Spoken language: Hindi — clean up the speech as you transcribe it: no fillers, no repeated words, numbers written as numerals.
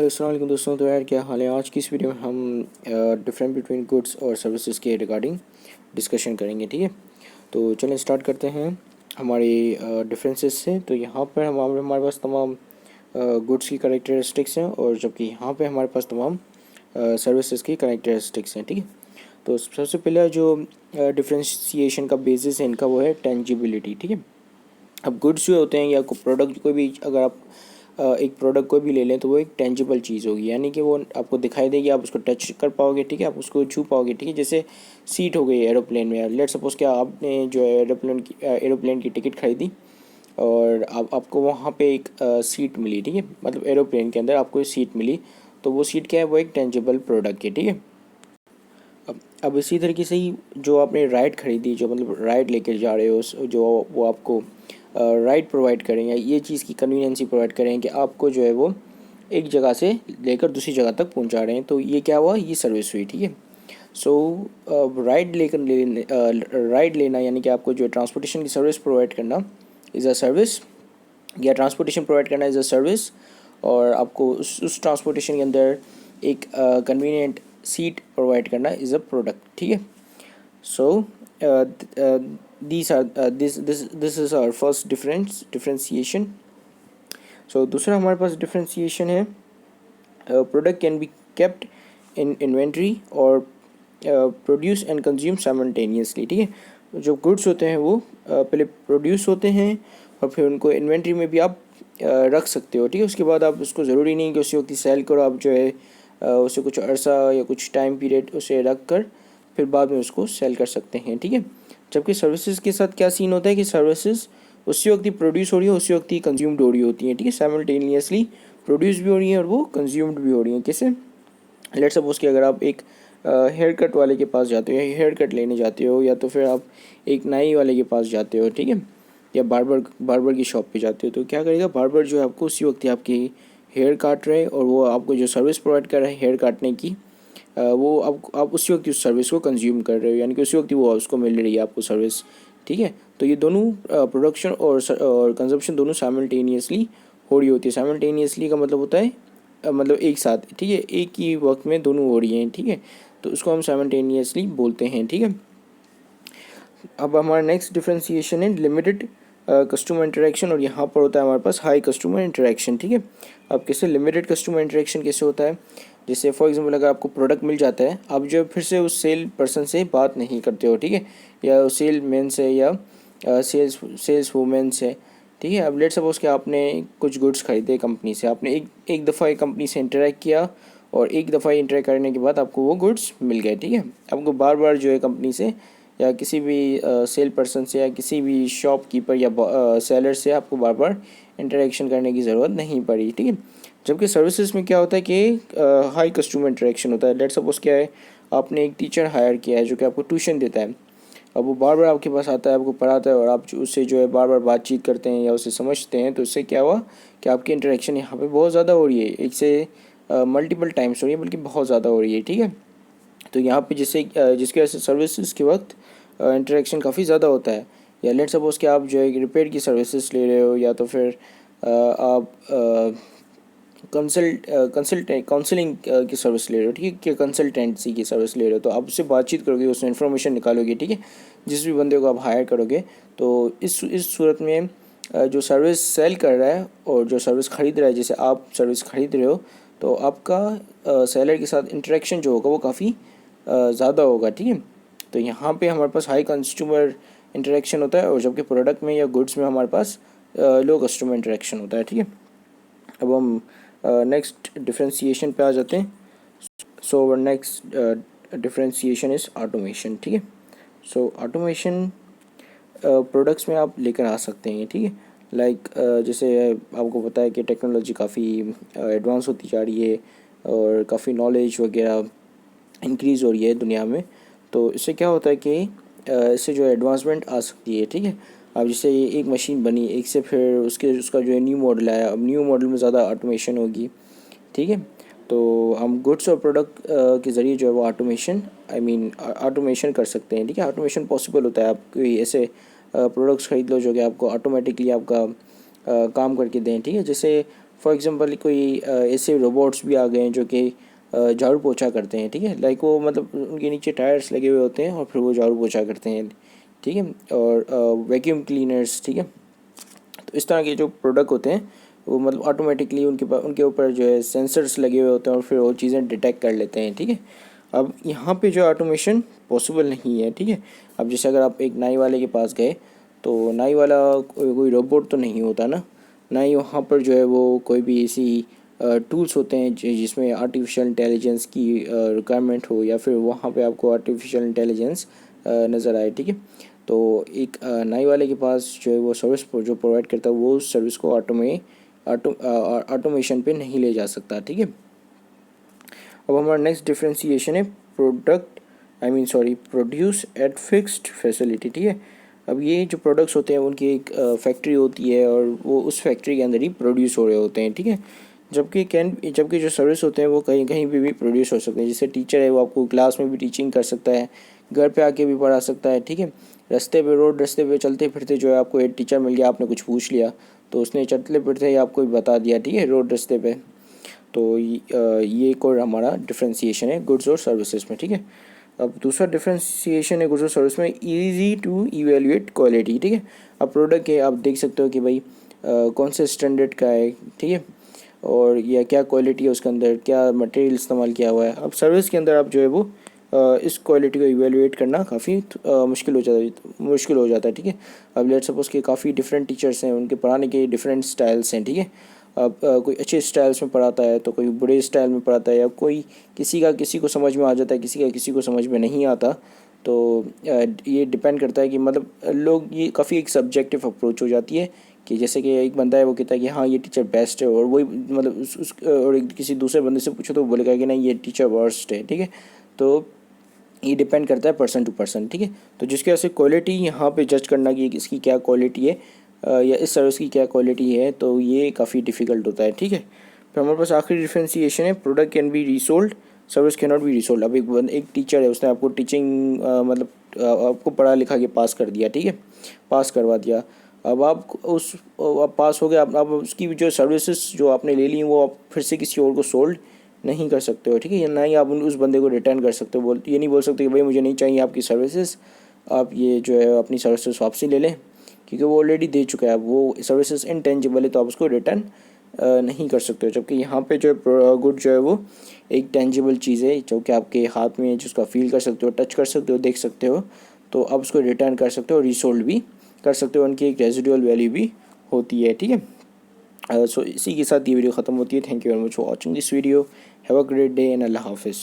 अस्सलाम वालेकुम दोस्तों। तो यार क्या हाल है। आज की इस वीडियो में हम डिफरेंट बिटवीन गुड्स और सर्विसेज के रिगार्डिंग डिस्कशन करेंगे। ठीक है, तो चलें स्टार्ट करते हैं हमारे डिफरेंसेस से। तो यहाँ पर हमारे पास तमाम गुड्स की कैरेक्टरिस्टिक्स हैं और जबकि यहाँ पे हमारे पास तमाम सर्विसेज की कैरेक्टरिस्टिक्स हैं। ठीक है, तो सबसे पहला जो डिफ्रेंशिएशन का बेसिस है इनका वो है टेंजिबिलिटी। ठीक है, अब गुड्स जो होते हैं या प्रोडक्ट कोई भी, अगर आप एक प्रोडक्ट कोई भी ले लें तो वो एक टेंजिबल चीज़ होगी, यानी कि वो आपको दिखाई देगी, आप उसको टच कर पाओगे। ठीक है, आप उसको छू पाओगे। ठीक है, जैसे सीट हो गई एरोप्लेन में। लेट सपोज क्या आपने जो है एरोप्लेन की टिकट खरीदी और आपको वहाँ पे एक सीट मिली। ठीक है, मतलब एरोप्लेन के अंदर आपको एक सीट मिली, तो वो सीट क्या है, वो एक टेंजिबल प्रोडक्ट है। ठीक है, अब इसी तरीके से ही जो आपने राइड खरीदी, जो मतलब राइड लेकर जा रहे हो, जो वो आपको राइड प्रोवाइड करें या ये चीज़ की कन्वीनियंसी प्रोवाइड करें कि आपको जो है वो एक जगह से लेकर दूसरी जगह तक पहुंचा रहे हैं, तो ये क्या हुआ, ये सर्विस हुई। ठीक है, सो राइड लेना यानी कि आपको जो ट्रांसपोर्टेशन की सर्विस प्रोवाइड करना इज़ अ सर्विस, या ट्रांसपोर्टेशन प्रोवाइड करना इज़ अ सर्विस, और आपको उस ट्रांसपोर्टेशन के अंदर एक कन्वीनियंट सीट प्रोवाइड करना इज़ अ प्रोडक्ट। ठीक है, so this is our first differentiation. So दूसरा हमारे पास डिफरेंशिएशन है product can be kept in inventory और प्रोड्यूस एंड कंज्यूम साइमल्टेनियसली। ठीक है, जो गुड्स होते हैं वो पहले प्रोड्यूस होते हैं और फिर उनको इन्वेंट्री में भी आप रख सकते हो। ठीक है, उसके बाद आप उसको ज़रूरी नहीं कि उसी वक्त सेल करो, आप जो है उसे कुछ अरसा या कुछ टाइम पीरियड उसे रख कर फिर बाद में उसको सेल कर सकते हैं। ठीक है, जबकि सर्विसेज के साथ क्या सीन होता है कि सर्विसेज उसी वक्त ही प्रोड्यूस हो रही है, उसी वक्त ही कंज्यूम्ड हो रही होती हैं। ठीक है, साइमल्टेनियसली प्रोड्यूस भी हो रही हैं और वो कंज्यूम्ड भी हो रही हैं। कैसे, लेट सपोज कि अगर आप एक हेयर कट वाले के पास जाते हो या हेयर कट लेने जाते हो, या तो फिर आप एक नाई वाले के पास जाते हो। ठीक है, या बार्बर की शॉप पे जाते हो, तो क्या करेगा बार्बर जो है आपको उसी वक्त ही आपकी हेयर काट रहे हैं और वो आपको जो सर्विस प्रोवाइड कर रहा है हेयर काटने की, वो आप उसी वक्त उस सर्विस को कंज्यूम कर रहे हो, यानी कि उसी वक्त ही वो उसको मिल रही है आपको सर्विस। ठीक है, तो ये दोनों प्रोडक्शन और कंजप्शन दोनों साइमल्टेनियसली हो रही होती है। साइमल्टेनियसली का मतलब होता है मतलब एक साथ। ठीक है, एक ही वक्त में दोनों हो रही हैं। ठीक है, तो उसको हम साइमल्टेनियसली बोलते हैं। ठीक है, अब हमारा नेक्स्ट डिफ्रेंशिएशन है लिमिटेड कस्टमर इंटरेक्शन, और यहाँ पर होता है हमारे पास हाई कस्टमर इंटरेक्शन। ठीक है, अब कैसे लिमिटेड कस्टमर इंटरेक्शन कैसे होता है, जैसे फॉर एग्जांपल अगर आपको प्रोडक्ट मिल जाता है, आप जो फिर से उस सेल पर्सन से बात नहीं करते हो। ठीक है, या सेल मैन से या सेल्स वूमेन से। ठीक है, अब लेट सपोज कि आपने कुछ गुड्स खरीदे कंपनी से, आपने एक दफ़ा एक कंपनी से इंटरेक्ट किया और एक दफ़ा इंटरेक्ट करने के बाद आपको वो गुड्स मिल गए। ठीक है, आपको बार बार जो है कंपनी से या किसी भी सेल पर्सन से या किसी भी शॉपकीपर या सेलर से आपको बार बार इंटरेक्शन करने की ज़रूरत नहीं पड़ी। ठीक है, जबकि सर्विसेज में क्या होता है कि हाई कस्टमर इंटरेक्शन होता है। लेट सपोज क्या है, आपने एक टीचर हायर किया है जो कि आपको ट्यूशन देता है। अब वो बार बार आपके पास आता है, आपको पढ़ाता है और आप उससे जो है बार बार बातचीत करते हैं या उसे समझते हैं, तो इससे क्या हुआ कि आपकी इंटरेक्शन यहाँ पे बहुत ज़्यादा हो रही है, एक से मल्टीपल टाइम्स हो रही है, बल्कि बहुत ज़्यादा हो रही है। ठीक है, तो यहाँ पे जिसकी वजह से सर्विसेज के वक्त इंटरेक्शन काफ़ी ज़्यादा होता है। या लेट सपोज कि आप जो है रिपेयर की सर्विसेज ले रहे हो, या तो फिर आप काउंसलिंग की सर्विस ले रहे हो। ठीक है, कि कंसल्टेंसी की सर्विस ले रहे हो, तो आप उससे बातचीत करोगे, उससे इन्फॉर्मेशन निकालोगे। ठीक है, जिस भी बंदे को आप हायर करोगे, तो इस सूरत में जो सर्विस सेल कर रहा है और जो सर्विस ख़रीद रहा है, जैसे आप सर्विस ख़रीद रहे हो, तो आपका सेलर के साथ इंटरेक्शन जो होगा वो काफ़ी ज़्यादा होगा। ठीक है, तो यहाँ पे हमारे पास हाई कंज्यूमर इंटरेक्शन होता है, और जबकि प्रोडक्ट में या गुड्स में हमारे पास लो कस्टमर इंटरेक्शन होता है। ठीक है, अब हम नेक्स्ट डिफ्रेंशिएशन पे आ जाते हैं। So next differentiation is automation. ठीक है, सो ऑटोमेशन प्रोडक्ट्स में आप लेकर आ सकते हैं। ठीक है, लाइक जैसे आपको पता है कि टेक्नोलॉजी काफ़ी एडवांस होती जा रही है और काफ़ी नॉलेज वगैरह इंक्रीज़ हो रही है दुनिया में, तो इससे क्या होता है कि इससे जो एडवांसमेंट आ सकती है। ठीक है, अब जैसे एक मशीन बनी, एक से फिर उसका जो है न्यू मॉडल आया, अब न्यू मॉडल में ज़्यादा ऑटोमेशन होगी। ठीक है, तो हम गुड्स और प्रोडक्ट के ज़रिए जो है वो ऑटोमेशन कर सकते हैं। ठीक है, ऑटोमेशन पॉसिबल होता है। आप कोई ऐसे प्रोडक्ट्स ख़रीद लो जो कि आपको ऑटोमेटिकली आपका काम करके दें। ठीक है, जैसे फॉर एग्जांपल कोई ऐसे रोबोट्स भी आ गए हैं जो कि झाड़ू पोछा करते हैं, ठीक है, लाइक वो मतलब उनके नीचे टायर्स लगे हुए होते हैं और फिर वो झाड़ू पोछा करते हैं, ठीक है, और वैक्यूम क्लीनर्स, ठीक है। तो इस तरह के जो प्रोडक्ट होते हैं वो मतलब ऑटोमेटिकली उनके ऊपर जो है सेंसर्स लगे हुए होते हैं और फिर वो चीज़ें डिटेक्ट कर लेते हैं, ठीक है। अब यहाँ पे जो ऑटोमेशन पॉसिबल नहीं है, ठीक है। अब जैसे अगर आप एक नाई वाले के पास गए तो नाई वाला कोई रोबोट तो नहीं होता ना ही वहाँ पर जो है वो कोई भी ऐसी टूल्स होते हैं जिसमें आर्टिफिशियल इंटेलिजेंस की रिक्वायरमेंट हो या फिर वहाँ पे आपको आर्टिफिशियल इंटेलिजेंस नज़र आए, ठीक है। तो एक नाई वाले के पास जो है वो सर्विस जो प्रोवाइड करता है वो उस सर्विस को ऑटोमेशन पे नहीं ले जा सकता, ठीक है। अब हमारा नेक्स्ट डिफ्रेंसिएशन है प्रोड्यूस एट फिक्स्ड फैसिलिटी, ठीक है। अब ये जो प्रोडक्ट्स होते हैं उनकी एक फैक्ट्री होती है और वो उस फैक्ट्री के अंदर ही प्रोड्यूस हो रहे होते हैं, ठीक है। जबकि जो सर्विस होते हैं वो कहीं कहीं पे भी प्रोड्यूस हो सकते हैं। जैसे टीचर है वो आपको क्लास में भी टीचिंग कर सकता है, घर पे आके भी पढ़ा सकता है, ठीक है। रास्ते पे चलते फिरते जो है आपको एक टीचर मिल गया, आपने कुछ पूछ लिया तो उसने चलते फिरते ही आपको बता दिया, ठीक है, रोड रास्ते पे। तो ये एक और हमारा डिफ्रेंसिएशन है गुड्स और सर्विसेज में, ठीक है। अब दूसरा डिफ्रेंसिएशन है गुड्स और सर्विस में इजी टू इवेल्युएट क्वालिटी, ठीक है। अब प्रोडक्ट है, आप देख सकते हो कि भाई कौन से स्टैंडर्ड का है, ठीक है, और या क्या क्वालिटी है उसके अंदर, क्या मटेरियल इस्तेमाल किया हुआ है। अब सर्विस के अंदर आप जो है वो इस क्वालिटी को इवेल्युएट करना काफ़ी मुश्किल हो जाता है, ठीक है। अब लेट्स सपोज कि काफ़ी डिफरेंट टीचर्स हैं, उनके पढ़ाने के डिफरेंट स्टाइल्स हैं, ठीक है। अब कोई अच्छे स्टाइल्स में पढ़ाता है तो कोई बुरे स्टाइल में पढ़ाता है, या कोई किसी को समझ में आ जाता है, किसी को समझ में नहीं आता। तो ये डिपेंड करता है कि मतलब लोग ये काफ़ी एक सब्जेक्टिव अप्रोच हो जाती है कि जैसे कि एक बंदा है वो कहता है कि हाँ ये टीचर बेस्ट है, और वही मतलब और किसी दूसरे बंदे से पूछो तो वो बोलेगा कि नहीं ये टीचर वर्स्ट है, ठीक है। तो ये डिपेंड करता है पर्सन टू पर्सन, ठीक है। तो जिसकी वजह से क्वालिटी यहाँ पे जज करना कि इसकी क्या क्वालिटी है या इस सर्विस की क्या क्वालिटी है, तो ये काफ़ी डिफ़िकल्ट होता है, ठीक है। फिर हमारे पास आखिरी डिफ्रेंसिएशन है product can be resold, service can not be resold. अब एक टीचर है, उसने आपको टीचिंग मतलब आपको पढ़ा लिखा के पास कर दिया, ठीक है, पास करवा दिया। अब आप पास हो गए, अब उसकी जो सर्विसेज जो आपने ले ली वो आप फिर से किसी और को सोल्ड नहीं कर सकते हो, ठीक है। ना ही आप उस बंदे को रिटर्न कर सकते हो, ये नहीं बोल सकते कि भाई मुझे नहीं चाहिए आपकी सर्विसेज, आप ये जो है अपनी सर्विसेज वापसी ले लें, क्योंकि वो ऑलरेडी दे चुका है। अब वो सर्विसेज इनटेंजिबल है तो आप उसको रिटर्न नहीं कर सकते हो। जबकि यहाँ पे जो गुड जो है वो एक टेंजिबल चीज़ है जो कि आपके हाथ में है, जिसका फील कर सकते हो, टच कर सकते हो, देख सकते हो, तो आप उसको रिटर्न कर सकते हो, रीसोल्ड भी कर सकते हो, उनकी एक रेजिडुअल वैल्यू भी होती है, ठीक है। सो इसी के साथ ये वीडियो ख़त्म होती है। Thank you very much for watching this video. Have a great day and अल्लाह हाफिज़।